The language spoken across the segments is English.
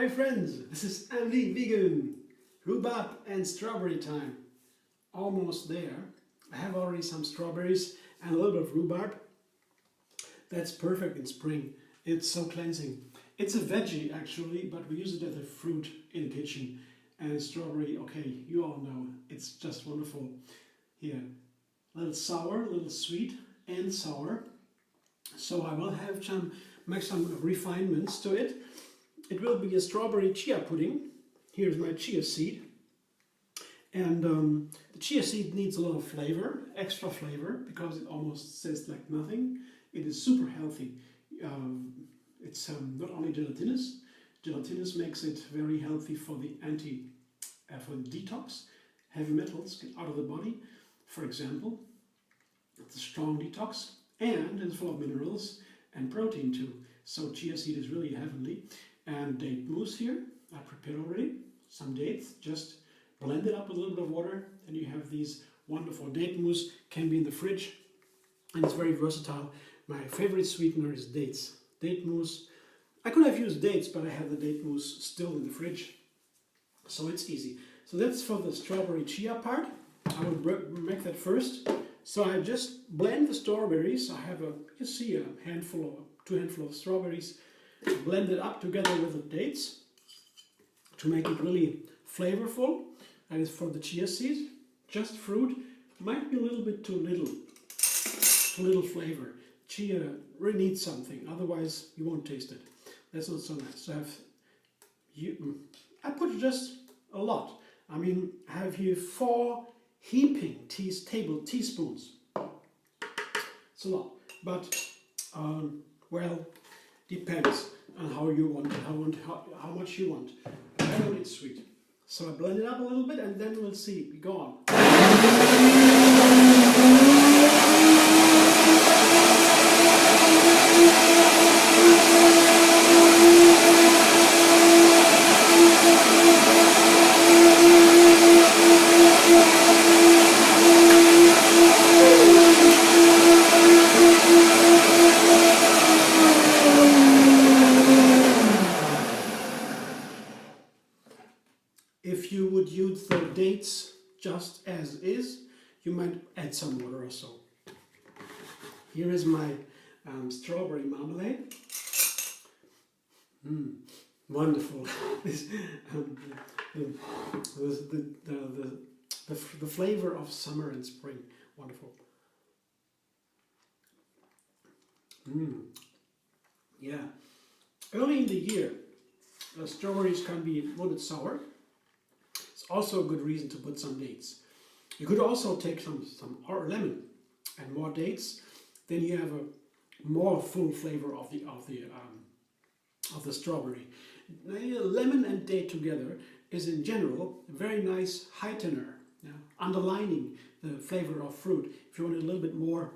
Hi friends, this is Andy Vegan. Rhubarb and strawberry time. Almost there. I have already some strawberries and a little bit of rhubarb. That's perfect in spring. It's so cleansing. It's a veggie actually, but we use it as a fruit in the kitchen. And strawberry, okay, you all know, it's just wonderful. Here, a little sour, a little sweet and sour. So I will have make some refinements to it. It will be a strawberry chia pudding. Here's my chia seed. And the chia seed needs a lot of flavor, extra flavor, because it almost tastes like nothing. It is super healthy. It's not only gelatinous. Gelatinous makes it very healthy for the for the detox. Heavy metals get out of the body, for example. It's a strong detox, and it's full of minerals and protein too. So chia seed is really heavenly. And date mousse here, I prepared already. Some dates, just blend it up with a little bit of water, and you have these wonderful date mousse. Can be in the fridge, and it's very versatile. My favorite sweetener is dates. Date mousse. I could have used dates, but I have the date mousse still in the fridge, so it's easy. So that's for the strawberry chia part. I will make that first. So I just blend the strawberries. I have you see a handful or two handfuls of strawberries. Blend it up together with the dates to make it really flavorful. That is for the chia seed. Just fruit might be a little bit too little flavor. Chia really needs something, otherwise you won't taste it. That's not so nice. So I put just a lot. I mean, I have here 4 heaping teaspoons. It's a lot, but well, depends on how you want it, how much you want. I want it sweet. So I blend it up a little bit and then we'll see. Go on. If you would use the dates just as is, you might add some water or so. Here is my strawberry marmalade. Wonderful. The flavor of summer and spring. Wonderful. Yeah. Early in the year, strawberries can be a little bit sour. Also a good reason to put some dates. You could also take some lemon and more dates, then you have a more full flavor of the strawberry. Lemon and date together is in general a very nice heightener, underlining the flavor of fruit if you want it a little bit more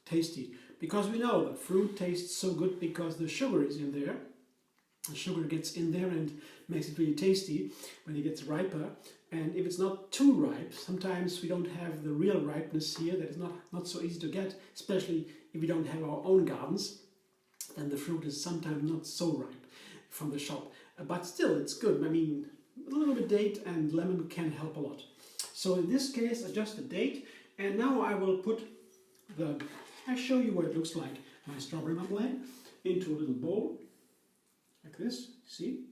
tasty. Because we know that fruit tastes so good because the sugar is in there. The sugar gets in there and makes it really tasty when it gets riper. And if it's not too ripe, sometimes we don't have the real ripeness here. That is not so easy to get, especially if we don't have our own gardens. Then the fruit is sometimes not so ripe from the shop. But still, it's good. I mean, a little bit of date and lemon can help a lot. So in this case, just the date. And now I will put I show you what it looks like, my strawberry marmalade, into a little bowl. Like this, see?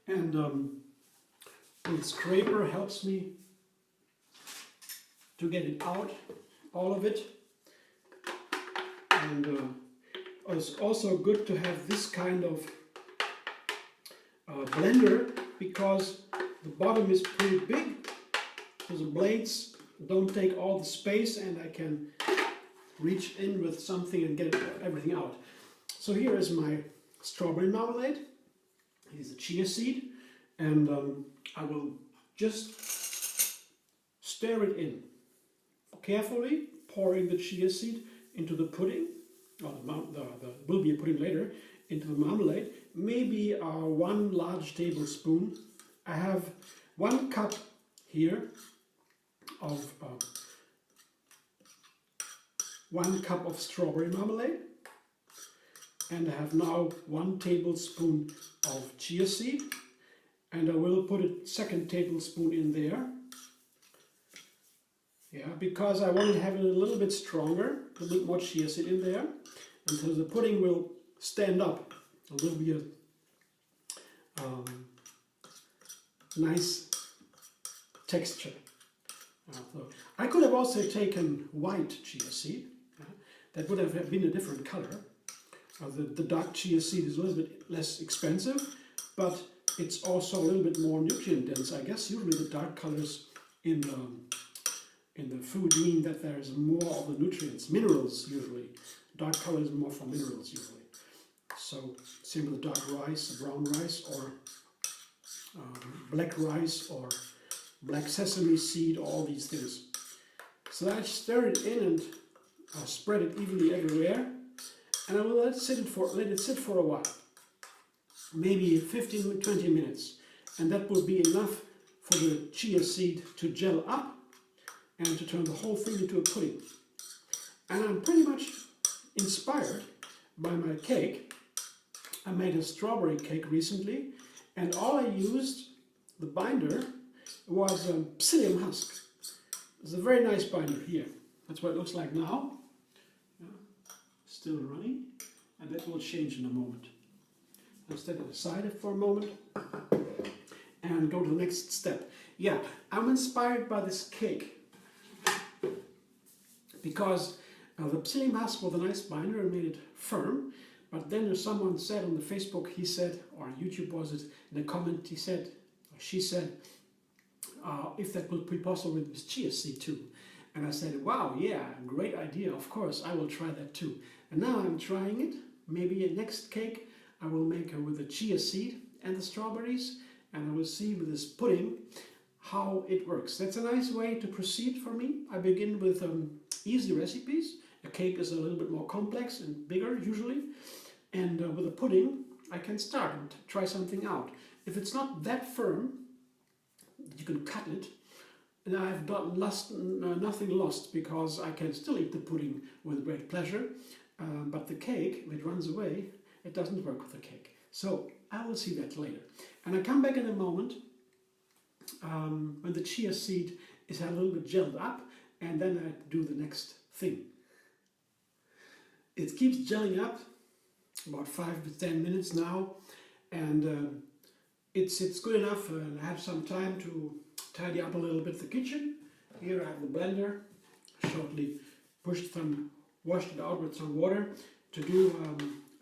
And the scraper helps me to get it out, all of it. And it's also good to have this kind of blender because the bottom is pretty big, so the blades don't take all the space and I can reach in with something and get everything out. So here is my strawberry marmalade. It is a chia seed, and I will just stir it in. Carefully pouring the chia seed into the pudding, or will be a pudding later, into the marmalade. Maybe 1 large tablespoon. I have 1 cup here of 1 cup of strawberry marmalade. And I have now 1 tablespoon of chia seed, and I will put a 2nd tablespoon in there. Yeah, because I want to have it a little bit stronger, a little bit more chia seed in there, until the pudding will stand up. It will be a nice texture. So I could have also taken white chia seed. That would have been a different color. The dark chia seed is a little bit less expensive, but it's also a little bit more nutrient dense. I guess usually the dark colors in the food mean that there is more of the nutrients, minerals usually. Dark color is more for minerals usually. So same with the dark rice, brown rice, or black rice, or black sesame seed, all these things. So I stir it in and spread it evenly everywhere, and I will let it sit for a while, maybe 15 to 20 minutes, and that will be enough for the chia seed to gel up and to turn the whole thing into a pudding. And I'm pretty much inspired by my cake. I made a strawberry cake recently, and all I used, the binder, was a psyllium husk. It's a very nice binder here. That's what it looks like now. Yeah, still running, and that will change in a moment. Let's set it aside for a moment and go to the next step. Yeah, I'm inspired by this cake because the psyllium husk was a nice binder and made it firm. But then someone said on the Facebook, he said, or on YouTube was it, in a comment he said, or she said, if that would be possible with chia seed too. And I said, wow, yeah, great idea, of course, I will try that too. And now I'm trying it. Maybe a next cake I will make with the chia seed and the strawberries, and I will see with this pudding how it works. That's a nice way to proceed for me. I begin with easy recipes. A cake is a little bit more complex and bigger usually. And with a pudding, I can start and try something out. If it's not that firm, you can cut it. And I've nothing lost, because I can still eat the pudding with great pleasure. But the cake, if it runs away, it doesn't work with the cake. So I will see that later. And I come back in a moment when the chia seed is a little bit gelled up, and then I do the next thing. It keeps gelling up, about 5 to 10 minutes now, and it's good enough, and I have some time to tidy up a little bit the kitchen. Here I have the blender, shortly washed it out with some water to do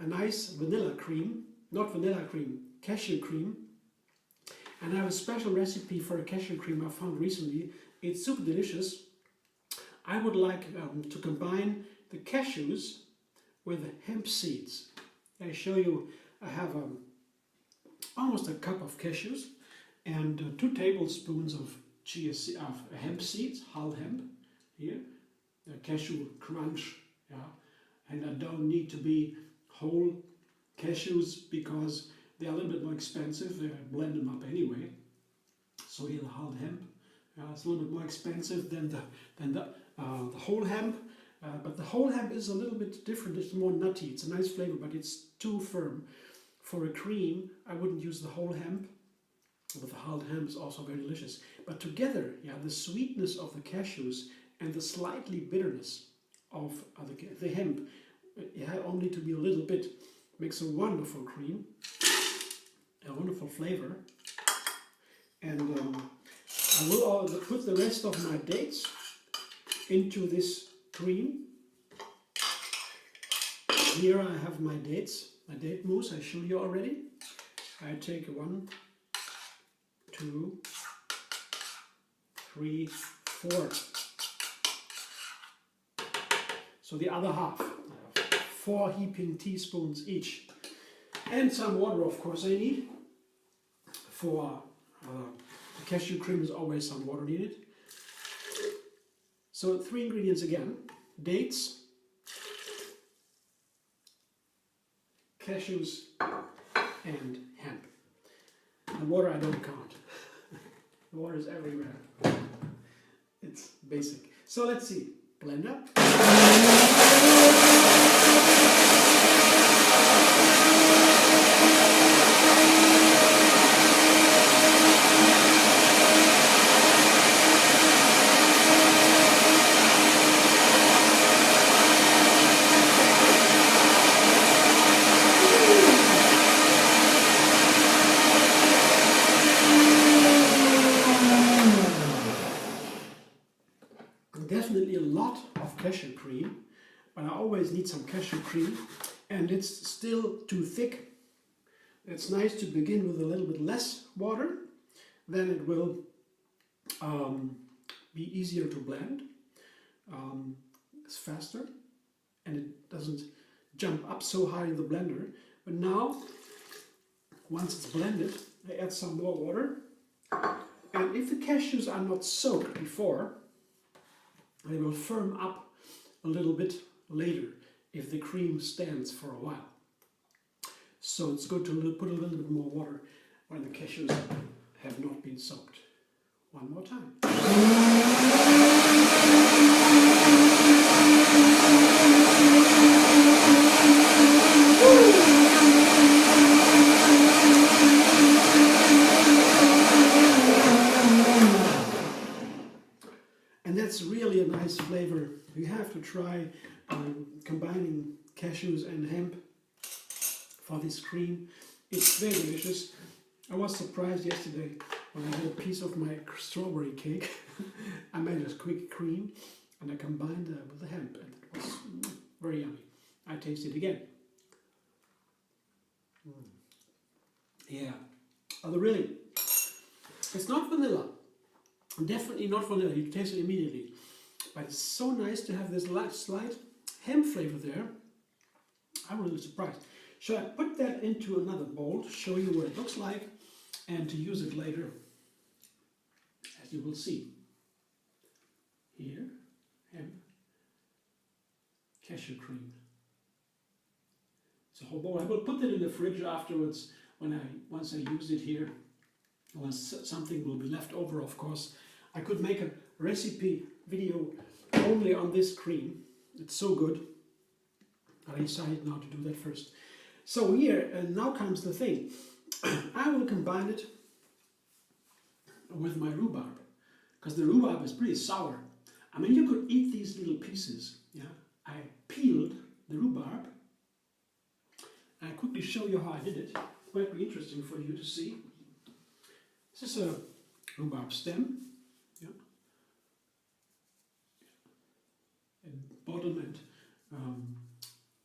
a nice vanilla cream, not vanilla cream, cashew cream. And I have a special recipe for a cashew cream I found recently. It's super delicious. I would like to combine the cashews with hemp seeds. I show you, I have almost a cup of cashews and 2 tablespoons of hemp seeds, whole hemp here, the cashew crunch, yeah. And I don't need to be whole cashews because they are a little bit more expensive. They blend them up anyway. So here the whole hemp, it's a little bit more expensive than the whole hemp. But the whole hemp is a little bit different. It's more nutty. It's a nice flavor, but it's too firm. For a cream, I wouldn't use the whole hemp. But the whole hemp is also very delicious. But together, yeah, the sweetness of the cashews and the slightly bitterness of the hemp, only to be a little bit, makes a wonderful cream, a wonderful flavor. And I will put the rest of my dates into this cream. Here I have my dates, my date mousse I showed you already. I take 1, 2, 3, 4. So the other half, I have 4 heaping teaspoons each. And some water, of course, I need. For the cashew cream is always some water needed. So 3 ingredients again: dates, cashews, and hemp. The water I don't count. The water is everywhere. It's basic. So let's see. Blend up. but I always need some cashew cream, and it's still too thick. It's nice to begin with a little bit less water, then it will be easier to blend. It's faster, and it doesn't jump up so high in the blender. But now, once it's blended, I add some more water. And if the cashews are not soaked before, they will firm up a little bit later if the cream stands for a while. So it's good to put a little bit more water when the cashews have not been soaked. One more time. And that's really a nice flavor. You have to try combining cashews and hemp for this cream. It's very delicious. I was surprised yesterday when I had a piece of my strawberry cake. I made a quick cream and I combined with the hemp, and it was very yummy. I taste it again. Yeah, really, it's not vanilla. Definitely not vanilla. You taste it immediately, but it's so nice to have this slight hemp flavor there. I'm really surprised. Shall I put that into another bowl to show you what it looks like and to use it later, as you will see. Here, hemp cashew cream. It's a whole bowl. I will put it in the fridge afterwards once I use it here. Once something will be left over, of course. I could make a recipe video only on this cream. It's so good. I decided now to do that first. So here, and now comes the thing. I will combine it with my rhubarb, because the rhubarb is pretty sour. I mean, you could eat these little pieces. Yeah, I peeled the rhubarb. I quickly show you how I did it. It might be interesting for you to see. This is a rhubarb stem. Yeah. And bottom and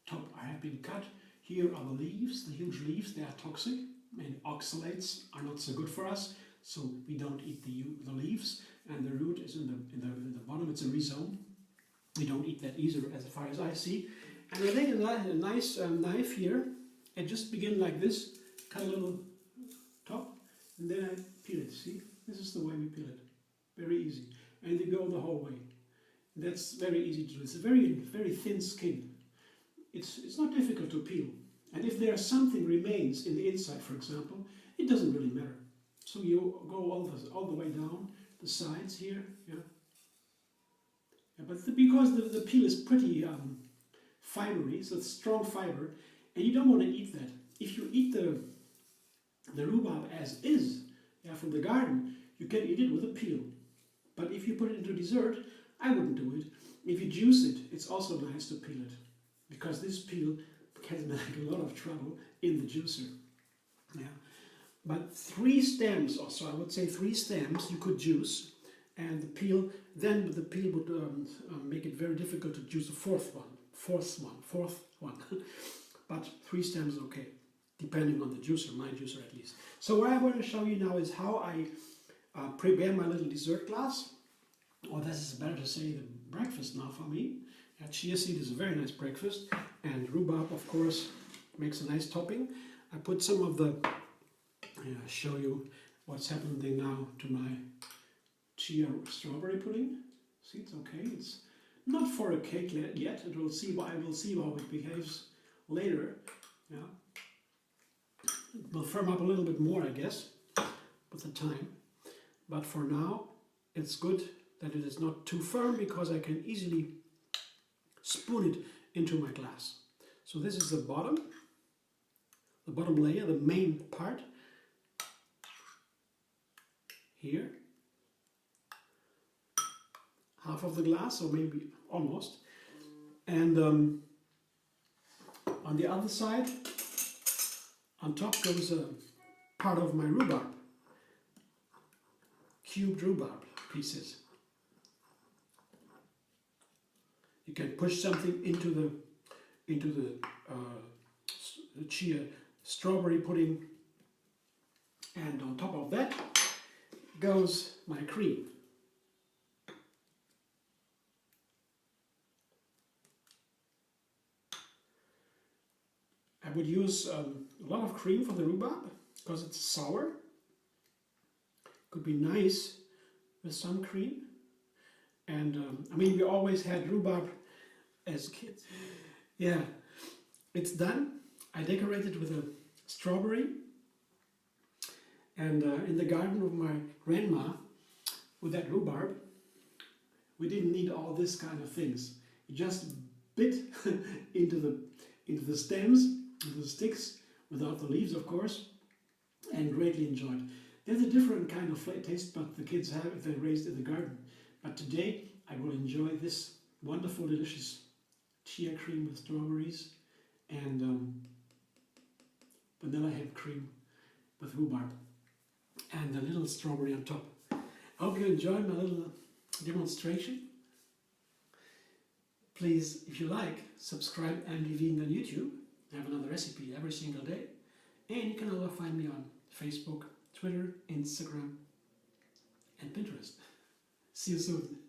top have been cut. Here are the leaves, the huge leaves. They are toxic, and oxalates are not so good for us, so we don't eat the leaves. And the root is in the bottom. It's a rhizome. We don't eat that either, as far as I see. And I take a nice knife here and just begin like this. Cut a little top, and then I peel it. See, this is the way we peel it. Very easy, and they go the whole way. That's very easy to do. It's a very thin skin. It's not difficult to peel, and if there something remains in the inside, for example, it doesn't really matter. So you go all the way down the sides here, yeah. But because the peel is pretty fibery, so it's strong fiber, and you don't want to eat that. If you eat the rhubarb as is, yeah, from the garden, you can eat it with a peel. But if you put it into dessert, I wouldn't do it. If you juice it, it's also nice to peel it, because this peel can make a lot of trouble in the juicer. Yeah. But 3 stems, or so I would say 3 stems, you could juice, and the peel would make it very difficult to juice the fourth one. But 3 stems, okay, depending on the juicer, my juicer at least. So what I want to show you now is how I prepare my little dessert glass, or this is better to say the breakfast now for me. Chia seed is a very nice breakfast, and rhubarb, of course, makes a nice topping. I put some of the, show you what's happening now to my Chia strawberry pudding. See, it's okay. It's not for a cake yet. I will see how it behaves later. Yeah, it will firm up a little bit more, I guess, with the time. But for now, it's good that it is not too firm, because I can easily spoon it into my glass. So this is the bottom layer, the main part. Here, half of the glass, or maybe almost. And on the other side, on top goes a part of my rhubarb, cubed rhubarb pieces. You can push something into the chia strawberry pudding, and on top of that goes my cream. I would use a lot of cream for the rhubarb because it's sour. Could be nice with some cream. And I mean, we always had rhubarb as kids. Yeah, it's done. I decorated with a strawberry, and in the garden of my grandma with that rhubarb, we didn't need all this kind of things. You just bit into the stems, into the sticks, without the leaves of course, and greatly enjoyed. There's a different kind of taste, but the kids have if they're raised in the garden. But today I will enjoy this wonderful, delicious chia cream with strawberries and vanilla hemp cream with rhubarb and a little strawberry on top. I hope you enjoyed my little demonstration. Please, if you like, subscribe and be vegan on YouTube. I have another recipe every single day. And you can also find me on Facebook, Twitter, Instagram, and Pinterest. See you soon.